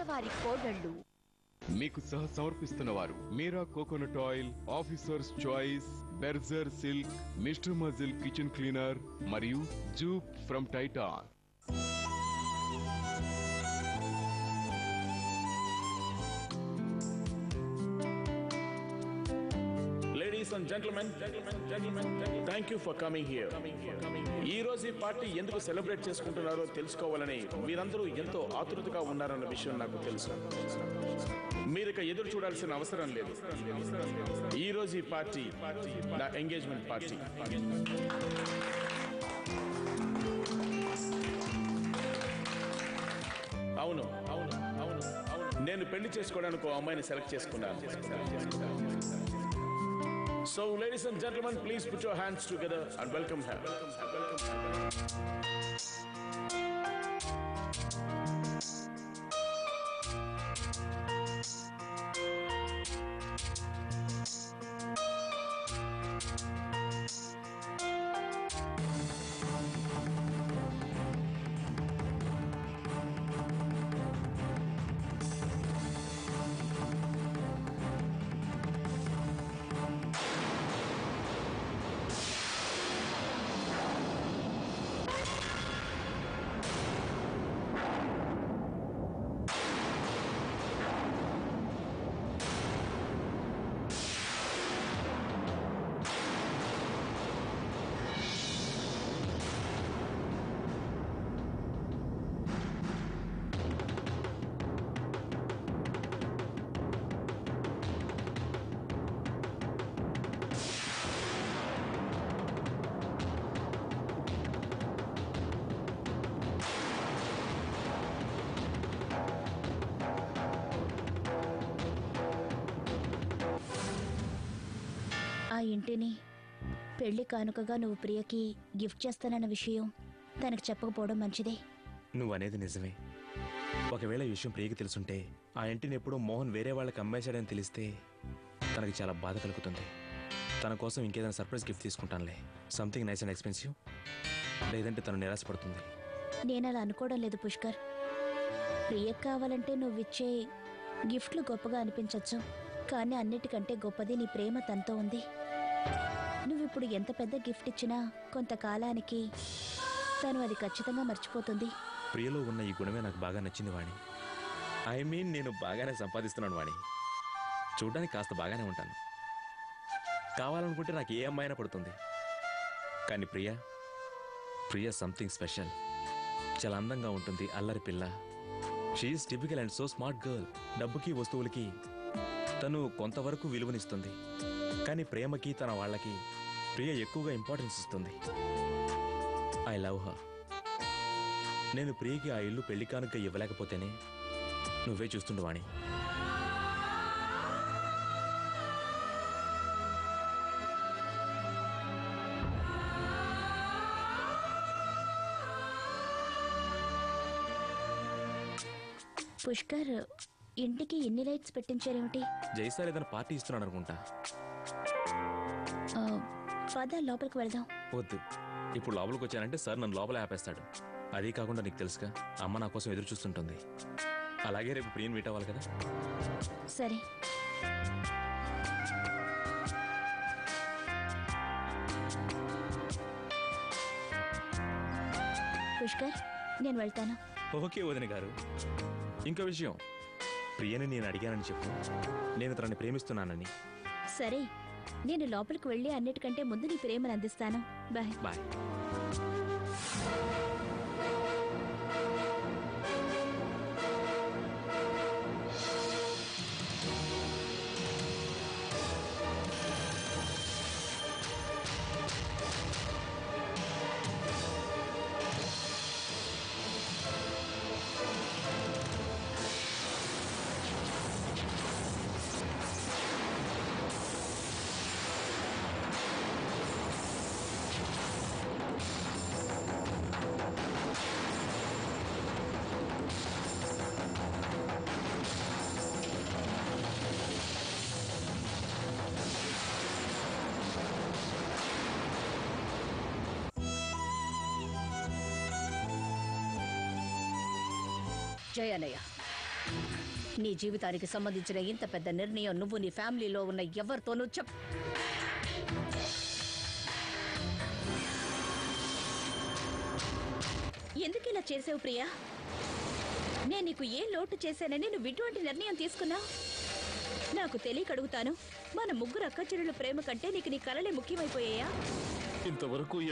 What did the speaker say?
ఆడవారి కోడళ్ళు మీకు సహ సమర్పిస్తున్న వారు Meera coconut oil, officer's choice, Berger silk, mister muscle kitchen cleaner మరియు Zoop from Titan. Ladies and gentlemen, thank you for coming here. ఈ రోజు ఈ పార్టీ ఎందుకు సెలబ్రేట్ చేసుకుంటున్నారో తెలుసుకోవాలని మీరందరూ ఎంతో ఆతృతగా ఉన్నారన్న విషయం నాకు తెలుసు. మీరిక ఎదురు చూడాల్సిన అవసరం లేదు. ఈ రోజు ఈ పార్టీ నా ఎంగేజ్మెంట్ పార్టీ. అవును అవును అవును అవును నేను పెళ్లి చేసుకోవడానికి ఒక అమ్మాయిని సెలెక్ట్ చేసుకున్నాను. So, ladies and gentlemen, please put your hands together and welcome her. ఆ ఇంటిని పెళ్లి కానుకగా నువ్వు ప్రియకి గిఫ్ట్ చేస్తానన్న విషయం తనకు చెప్పకపోవడం మంచిదే. నువ్వనేది నిజమే. ఒకవేళ ఈ విషయం ప్రియకి తెలుసుంటే ఆ ఇంటిని ఎప్పుడూ మోహన్ వేరే వాళ్ళకి అమ్మేశాడని తెలిస్తే తనకి చాలా బాధ కలుగుతుంది. తన కోసం ఇంకేదైనా సర్ప్రైజ్ గిఫ్ట్ తీసుకుంటానులే, సంథింగ్ నైస్ అండ్ ఎక్స్పెన్సివ్. లేదంటే తను నిరాశపడుతుంది. నేను అలా అనుకోవడం లేదు పుష్కర్. ప్రియకి కావాలంటే నువ్విచ్చే గిఫ్ట్లు గొప్పగా అనిపించవచ్చు, కానీ అన్నిటికంటే గొప్పది నీ ప్రేమ తనతో ఉంది. నువ్విప్పుడు ఎంత పెద్ద గిఫ్ట్ ఇచ్చినా కొంతకాలానికి తను అది ఖచ్చితంగా మర్చిపోతుంది. ప్రియలో ఉన్న ఈ గుణమే నాకు బాగా నచ్చింది వాణి. నేను బాగానే సంపాదిస్తున్నాను వాణి. చూడ్డానికి కాస్త బాగానే ఉంటాను. కావాలనుకుంటే నాకు ఏ అమ్మాయినా పడుతుంది. కానీ ప్రియ సంథింగ్ స్పెషల్. చాలా అందంగా ఉంటుంది, అల్లరి పిల్ల. She's typical and so smart girl. డబ్బుకి వస్తువులకి తను కొంతవరకు విలువనిస్తుంది, కానీ ప్రేమకి తన వాళ్ళకి ప్రియ ఎక్కువగా ఇంపార్టెన్స్ ఇస్తుంది. I love her. నేను ప్రియకి ఆ ఇల్లు పెళ్లి కానుక ఇవ్వలేకపోతేనే నువ్వే చూస్తుండు వాణి. పుష్కర్, ఇంటికి ఎన్ని లైట్స్ పెట్టించారేమిటి? జైసార్ ఏదైనా పార్టీ ఇస్తున్నాడు అనుకుంటా. పద లోపలికి వెళ్దాం. వద్దు, ఇప్పుడు లోపలికి వచ్చానంటే సార్ నన్ను లోపల ఆపేస్తాడు. అదే కాకుండా నీకు తెలుసుగా, అమ్మ నా కోసం ఎదురు చూస్తుంటుంది. అలాగే రేపు ప్రియని మీట్ అవ్వాలి కదా. సరే. పుష్కర్, నేను వెళ్తాను. ఓకే వదిన గారు. ఇంకో విషయం, ప్రియని నేను అడిగానని చెప్పు. నేను తనని ప్రేమిస్తున్నానని. సరే, నేను లోపలికి వెళ్ళి అన్నిటికంటే ముందు నీ ప్రేమను అందిస్తాను. Bye bye. జయనయ్య, నీ జీవితానికి సంబంధించిన ఇంత పెద్ద నిర్ణయం నువ్వు నీ ఫ్యామిలీలో ఉన్న ఎవరితోనూ ఎందుకు ఇలా చేసావు ప్రియా? నేను నీకు ఏ లోటు చేశానని నువ్వు ఇటువంటి నిర్ణయం తీసుకున్నావు? నాకు తెలియక అడుగుతాను, మన ముగ్గురు అక్కచెల్లెళ్ళ ప్రేమ కంటే నీకు నీ కలలే ముఖ్యమైపోయాయా? ఇంతవరకు